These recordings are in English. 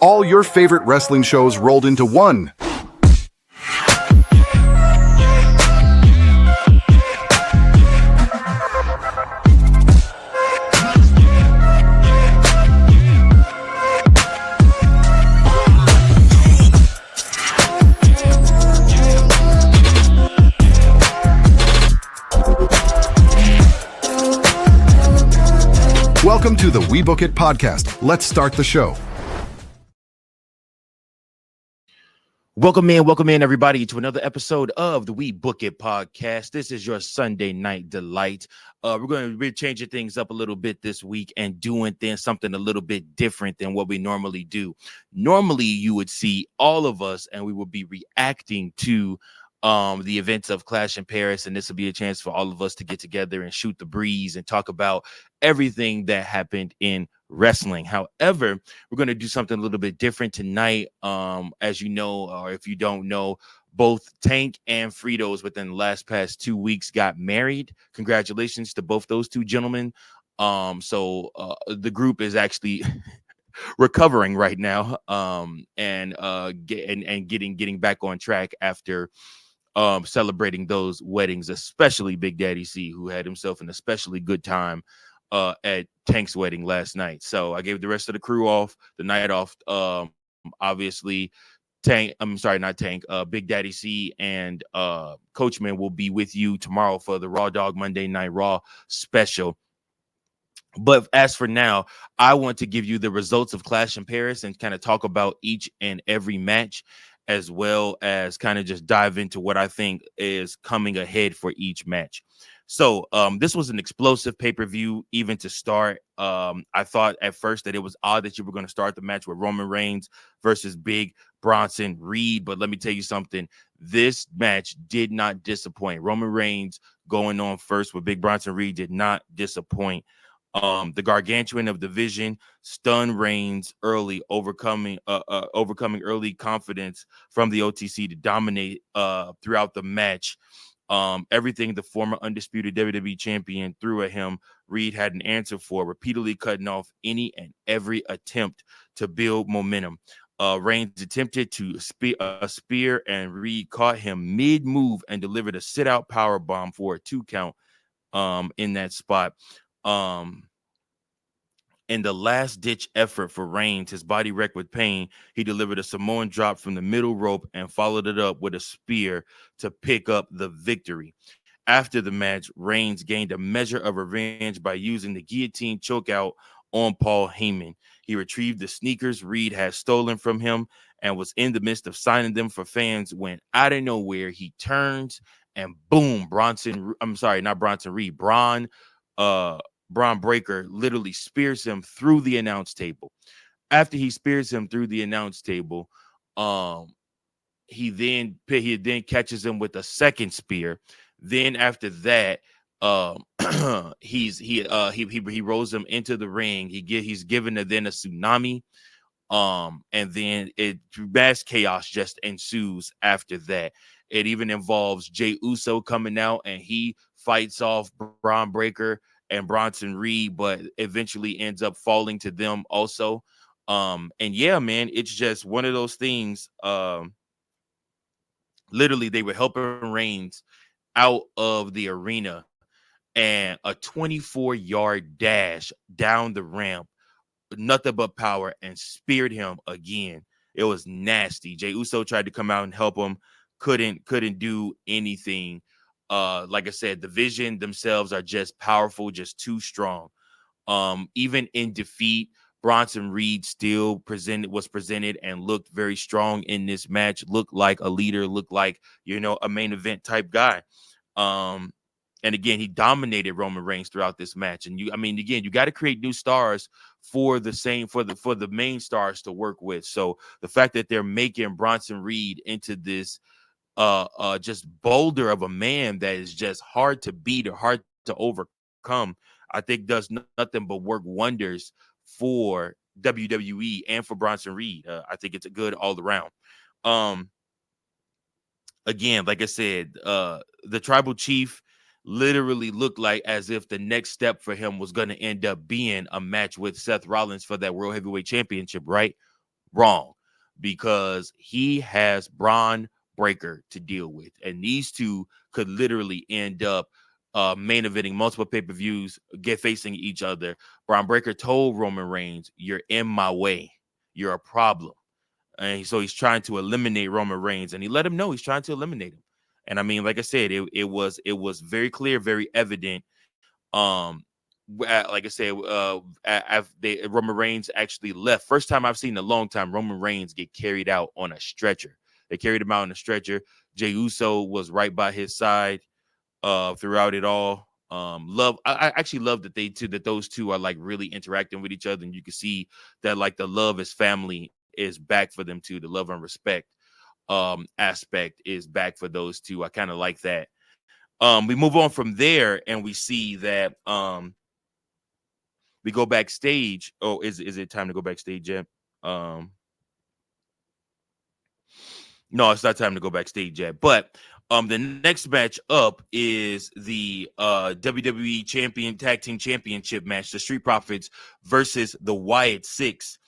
All your favorite wrestling shows rolled into one. Welcome to the WeBook It podcast. Let's start the show. Welcome in, everybody, to another episode of the WeBook It podcast. This is your Sunday night delight. We're going to be changing things up a little bit this week and doing something a little bit different than what we normally do. Normally, you would see all of us, and we would be reacting to the events of Clash in Paris, and this will be a chance for all of us to get together and shoot the breeze and talk about everything that happened in wrestling. However, we're going to do something a little bit different tonight. As you know, or if you don't know, both Tank and Fritos within the past 2 weeks got married. Congratulations to both those two gentlemen. So the group is actually recovering right now, and getting back on track after celebrating those weddings, especially Big Daddy C, who had himself an especially good time at Tank's wedding last night. So I gave the rest of the crew the night off. Obviously, Big Daddy C and Coachman will be with you tomorrow for the Raw Dog Monday Night Raw special. But as for now, I want to give you the results of Clash in Paris and kind of talk about each and every match, as well as kind of just dive into what I think is coming ahead for each match. So this was an explosive pay-per-view, even to start. I thought at first that it was odd that you were going to start the match with Roman Reigns versus Big Bronson Reed. But let me tell you something. This match did not disappoint. Roman Reigns going on first with Big Bronson Reed did not disappoint. The gargantuan of division stunned Reigns early, overcoming early confidence from the OTC to dominate throughout the match. Everything the former undisputed WWE champion threw at him, Reed had an answer for, repeatedly cutting off any and every attempt to build momentum. Reigns attempted to spear, and Reed caught him mid-move and delivered a sit-out power bomb for a 2 count in that spot. In the last-ditch effort for Reigns, his body wrecked with pain, he delivered a Samoan drop from the middle rope and followed it up with a spear to pick up the victory. After the match, Reigns gained a measure of revenge by using the guillotine chokeout on Paul Heyman. He retrieved the sneakers Reed had stolen from him and was in the midst of signing them for fans when, out of nowhere, he turns and boom, Braun Breaker literally spears him through the announce table. After he spears him through the announce table, he then catches him with a second spear. Then after that, he rolls him into the ring. He's given then a tsunami, and then mass chaos just ensues after that. It even involves Jey Uso coming out, and he fights off Braun Breaker and Bronson Reed, but eventually ends up falling to them also. And yeah, man, it's just one of those things. Literally, they were helping Reigns out of the arena, and a 24-yard dash down the ramp, nothing but power, and speared him again. It was nasty. Jey Uso tried to come out and help him, couldn't do anything. Like I said, the Vision themselves are just powerful, just too strong. Even in defeat, Bronson Reed still was presented and looked very strong in this match, looked like a leader, looked like, a main event type guy. And again, he dominated Roman Reigns throughout this match. And you got to create new stars for the main stars to work with. So the fact that they're making Bronson Reed into this just boulder of a man that is just hard to beat or hard to overcome, I think does nothing but work wonders for WWE and for Bronson Reed. I think it's a good all around. Again, like I said, the tribal chief literally looked like as if the next step for him was going to end up being a match with Seth Rollins for that World Heavyweight Championship, right? wrong, because he has Braun Breaker to deal with, and these two could literally end up main eventing multiple pay-per-views, get facing each other. Braun Breaker told Roman Reigns, "You're in my way. You're a problem." And so he's trying to eliminate Roman Reigns, and he let him know he's trying to eliminate him. And I mean, like I said, it was very clear, very evident. Um, like I said, Roman Reigns actually left. First time I've seen in a long time Roman Reigns get carried out on a stretcher. They carried him out on a stretcher. Jey Uso was right by his side throughout it all. I actually love that those two are like really interacting with each other, and you can see that like the love as family is back for them too. The love and respect aspect is back for those two. I kind of like that. We move on from there, and we see that we go backstage. Oh, is it time to go backstage yet? Um, no, it's not time to go backstage yet. But the next match up is the WWE Champion Tag Team Championship match, the Street Profits versus the Wyatt Six.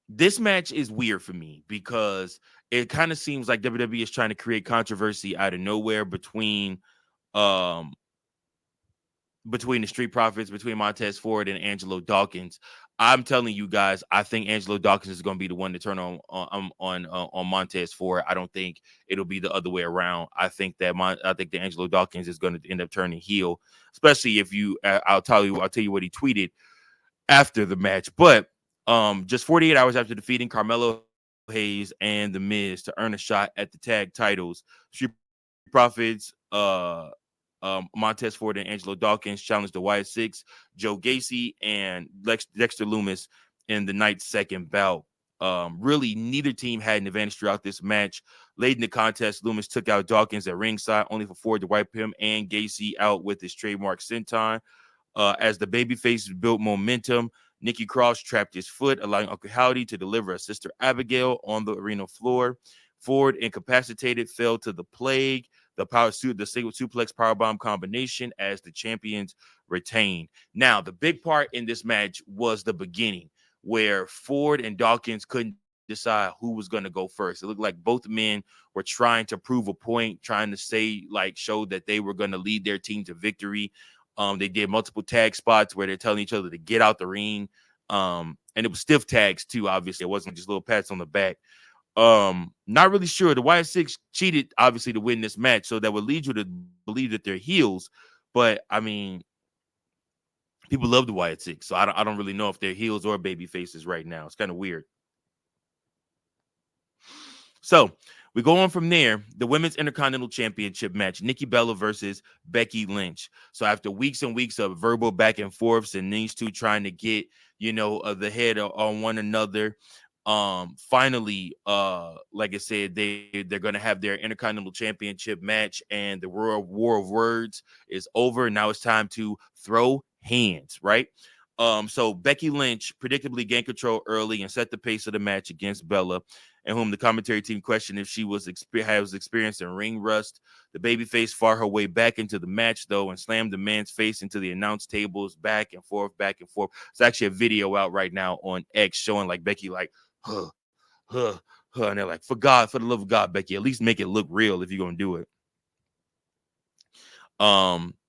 This match is weird for me because it kind of seems like WWE is trying to create controversy out of nowhere um between the Street Profits, between Montez Ford and Angelo Dawkins. I'm telling you guys, I think Angelo Dawkins is going to be the one to turn on Montez Ford. I don't think it'll be the other way around. I think that Angelo Dawkins is going to end up turning heel, especially if you. I'll tell you what he tweeted after the match. But just 48 hours after defeating Carmelo Hayes and The Miz to earn a shot at the tag titles, Street Profits, Montez Ford and Angelo Dawkins challenged the Wyatt Six, Joe Gacy, and Dexter Lumis in the night's second bout. Really, neither team had an advantage throughout this match. Late in the contest, Lumis took out Dawkins at ringside, only for Ford to wipe him and Gacy out with his trademark senton. As the babyface built momentum, Nikki Cross trapped his foot, allowing Uncle Howdy to deliver a Sister Abigail on the arena floor. Ford, incapacitated, fell to the plague. The single suplex powerbomb combination as the champions retained. Now, the big part in this match was the beginning, where Ford and Dawkins couldn't decide who was going to go first. It looked like both men were trying to prove a point, trying to show that they were going to lead their team to victory. They did multiple tag spots where they're telling each other to get out the ring. And it was stiff tags too, obviously. It wasn't just little pats on the back. Not really sure. The Wyatt Six cheated, obviously, to win this match, so that would lead you to believe that they're heels. But I mean, people love the Wyatt Six, so I don't really know if they're heels or baby faces right now. It's kind of weird. So we go on from there. The Women's Intercontinental Championship match, Nikki Bella versus Becky Lynch. So after weeks and weeks of verbal back and forths and these two trying to get, the head on one another, finally, like I said, they're going to have their Intercontinental Championship match, and the war of words is over. Now it's time to throw hands, right? So Becky Lynch predictably gained control early and set the pace of the match against Bella, and whom the commentary team questioned if she was experiencing ring rust. The babyface fought her way back into the match, though, and slammed the man's face into the announce tables back and forth, back and forth. It's actually a video out right now on X showing like Becky huh, huh, huh. And they're like, for the love of God, Becky, at least make it look real if you're going to do it.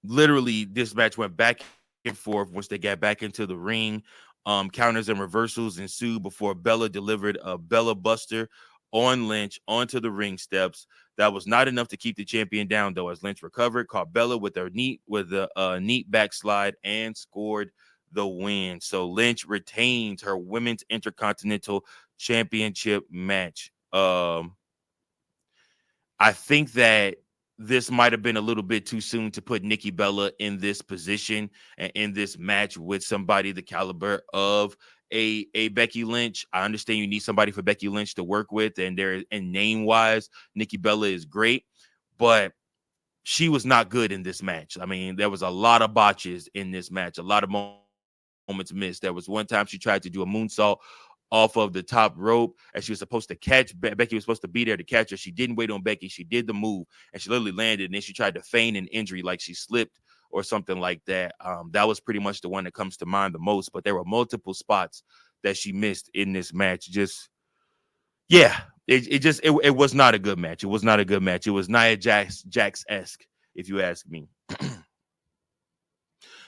Literally, this match went back and forth once they got back into the ring. Counters and reversals ensued before Bella delivered a Bella Buster on Lynch onto the ring steps. That was not enough to keep the champion down, though, as Lynch recovered, caught Bella with a neat backslide, and scored the win. So Lynch retains her Women's Intercontinental Championship match. I think that this might have been a little bit too soon to put Nikki Bella in this position and in this match with somebody the caliber of a Becky Lynch. I understand you need somebody for Becky Lynch to work with, and name wise, Nikki Bella is great, but she was not good in this match. I mean, there was a lot of botches in this match, a lot of moments missed. There was one time she tried to do a moonsault off of the top rope, and she was supposed to catch Becky was supposed to be there to catch her. She didn't wait on Becky. She did the move, and she literally landed, and then she tried to feign an injury like she slipped or something like that. That was pretty much the one that comes to mind the most, but there were multiple spots that she missed in this match. Just yeah, it was not a good match. It was not a good match. It was Nia Jax-esque, if you ask me.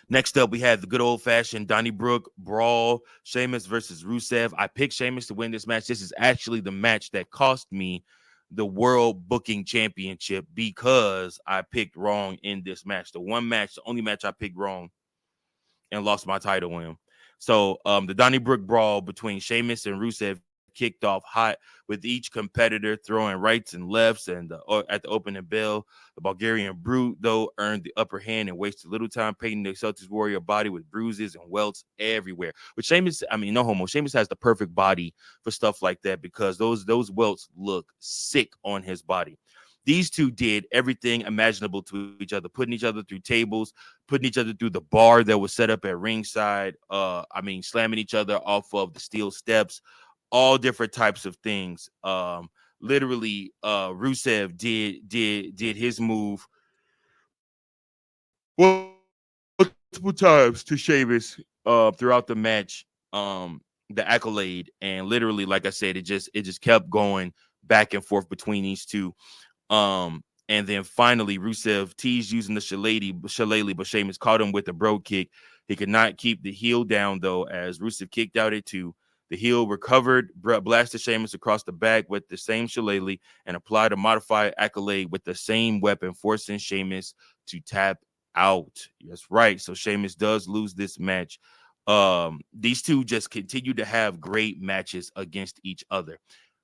Next up, we had the good old-fashioned Donnybrook brawl, Sheamus versus Rusev. I picked Sheamus to win this match. This is actually the match that cost me the World Booking Championship because I picked wrong in this match. The only match I picked wrong and lost my title win. So the Donnybrook brawl between Sheamus and Rusev kicked off hot with each competitor throwing rights and lefts, and at the opening bell, the Bulgarian Brute, though, earned the upper hand and wasted little time painting the Celtics Warrior body with bruises and welts everywhere. But Sheamus, I mean, no homo, Sheamus has the perfect body for stuff like that because those welts look sick on his body. These two did everything imaginable to each other, putting each other through tables, putting each other through the bar that was set up at ringside. Slamming each other off of the steel steps, all different types of things. Literally, Rusev did his move multiple times to Sheamus throughout the match. The accolade, and literally, like I said, it just kept going back and forth between these two. And then finally, Rusev teased using the shillelagh, but Sheamus caught him with a bro kick. He could not keep the heel down, though, as Rusev kicked out at 2. The heel recovered, blasted Sheamus across the back with the same shillelagh, and applied a modified accolade with the same weapon, forcing Sheamus to tap out. That's right. So Sheamus does lose this match. These two just continue to have great matches against each other.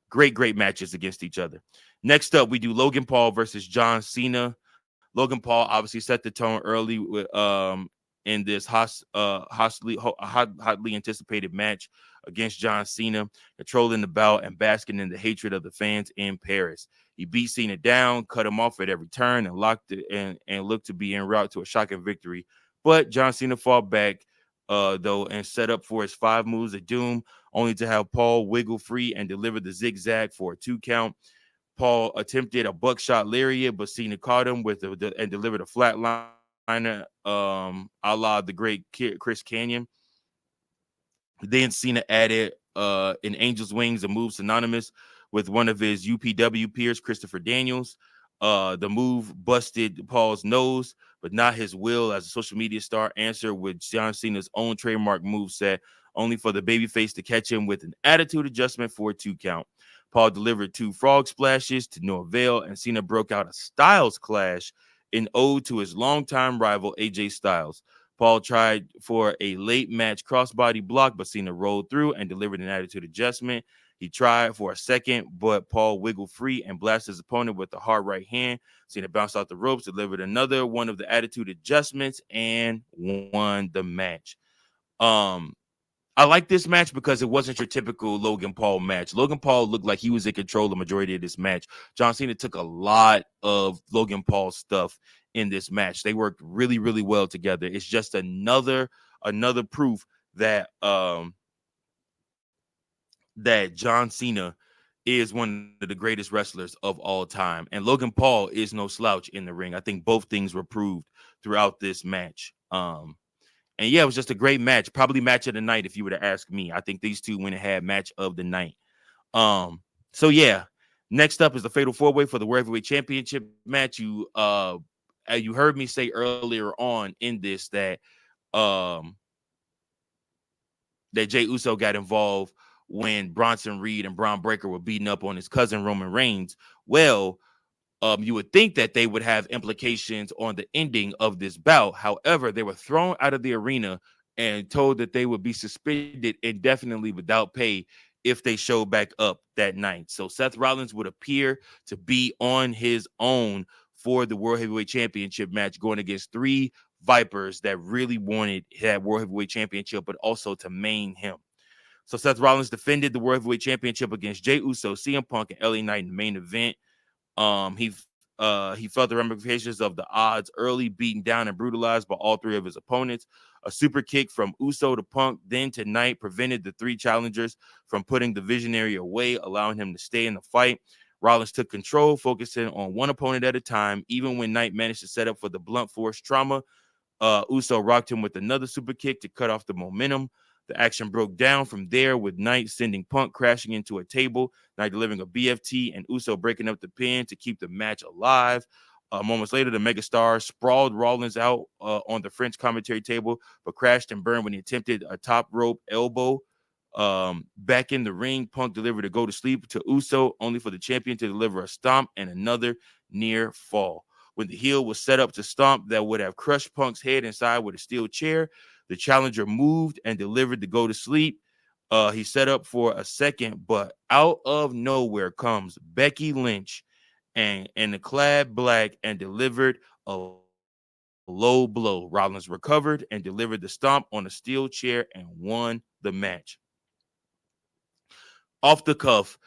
Great matches against each other. Next up, we do Logan Paul versus John Cena. Logan Paul obviously set the tone early with in this hotly anticipated match against John Cena, controlling the bout and basking in the hatred of the fans in Paris. He beat Cena down, cut him off at every turn, and looked to be en route to a shocking victory. But John Cena fought back, though, and set up for his 5 moves of doom, only to have Paul wiggle free and deliver the zigzag for a 2 count. Paul attempted a buckshot lariat, but Cena caught him and delivered a flatliner, a la the great Chris Canyon. Then Cena added in Angel's Wings, a move synonymous with one of his UPW peers, Christopher Daniels. The move busted Paul's nose, but not his will, as a social media star answered with John Cena's own trademark moveset, only for the babyface to catch him with an attitude adjustment for a 2 count. Paul delivered 2 frog splashes to no avail, and Cena broke out a Styles clash in ode to his longtime rival AJ Styles. Paul tried for a late match crossbody block, but Cena rolled through and delivered an attitude adjustment. He tried for a second, but Paul wiggled free and blasted his opponent with a hard right hand. Cena bounced off the ropes, delivered another one of the attitude adjustments, and won the match. I like this match because it wasn't your typical Logan Paul match. Logan Paul looked like he was in control the majority of this match. John Cena took a lot of Logan Paul's stuff in this match. They worked really, really well together. It's just another proof that that John Cena is one of the greatest wrestlers of all time. And Logan Paul is no slouch in the ring. I think both things were proved throughout this match. And yeah, it was just a great match. Probably match of the night if you were to ask me. I think these two went and had match of the night. So yeah, next up is the Fatal 4-Way for the World Heavyweight Championship match. You heard me say earlier on in this that that Jey Uso got involved when Bronson Reed and Braun Breaker were beating up on his cousin Roman Reigns. Well, you would think that they would have implications on the ending of this bout. However, they were thrown out of the arena and told that they would be suspended indefinitely without pay if they showed back up that night. So Seth Rollins would appear to be on his own for the World Heavyweight Championship match, going against 3 Vipers that really wanted that World Heavyweight Championship, but also to main him. So Seth Rollins defended the World Heavyweight Championship against Jey Uso, CM Punk, and LA Knight in the main event. He felt the ramifications of the odds early, beaten down and brutalized by all 3 of his opponents. A super kick from Uso to Punk, then to Knight, prevented the 3 challengers from putting the Visionary away, allowing him to stay in the fight. Rollins took control, focusing on one opponent at a time. Even when Knight managed to set up for the blunt force trauma, Uso rocked him with another super kick to cut off the momentum. The action broke down from there with Knight sending Punk crashing into a table, Knight delivering a BFT, and Uso breaking up the pin to keep the match alive. Moments later, the megastar sprawled Rollins out on the French commentary table, but crashed and burned when he attempted a top rope elbow. Back in the ring, Punk delivered a go to sleep to Uso, only for the champion to deliver a stomp and another near fall. When the heel was set up to stomp that would have crushed Punk's head inside with a steel chair, the challenger moved and delivered the go to sleep. He set up for a second, but out of nowhere comes Becky Lynch and in the clad black and delivered a low blow. Rollins recovered and delivered the stomp on a steel chair and won the match. Off the cuff,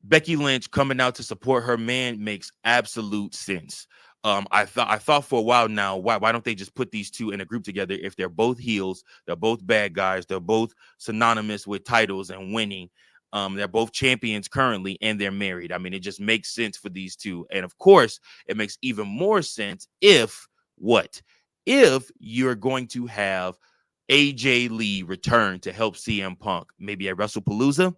Becky Lynch coming out to support her man makes absolute sense. I thought for a while now, why don't they just put these two in a group together? If they're both heels, they're both bad guys, they're both synonymous with titles and winning. They're both champions currently, and they're married. I mean, it just makes sense for these two. And of course, it makes even more sense if you're going to have AJ Lee return to help CM Punk, maybe at WrestlePalooza,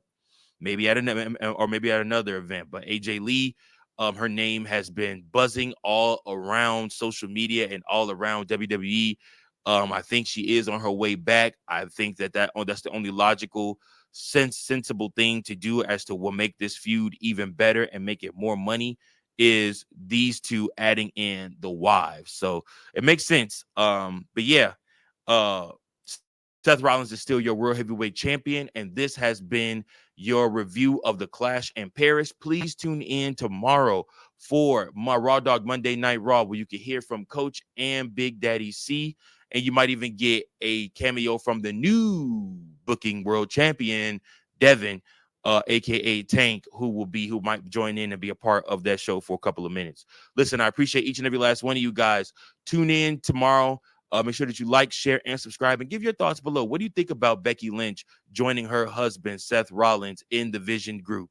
maybe at another event. But AJ Lee, her name has been buzzing all around social media and all around WWE. I think she is on her way back. I think that's the only logical, sensible thing to do as to what make this feud even better and make it more money is these two adding in the wives. So it makes sense. But yeah, Seth Rollins is still your World Heavyweight Champion, and this has been your review of the Clash in Paris. Please tune in tomorrow for my Raw Dog Monday Night Raw, where you can hear from Coach and Big Daddy C, and you might even get a cameo from the new booking world champion, Devin, aka Tank, who might join in and be a part of that show for a couple of minutes. Listen, I appreciate each and every last one of you guys. Tune in tomorrow. Make sure that you like, share, and subscribe, and give your thoughts below. What do you think about Becky Lynch joining her husband, Seth Rollins, in the Vision group?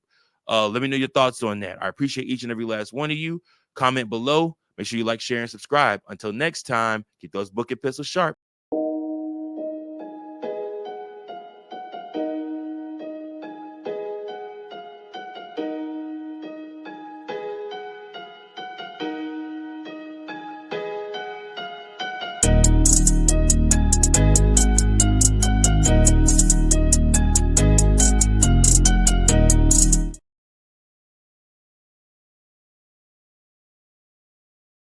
Let me know your thoughts on that. I appreciate each and every last one of you. Comment below. Make sure you like, share, and subscribe. Until next time, keep those book and pencils sharp.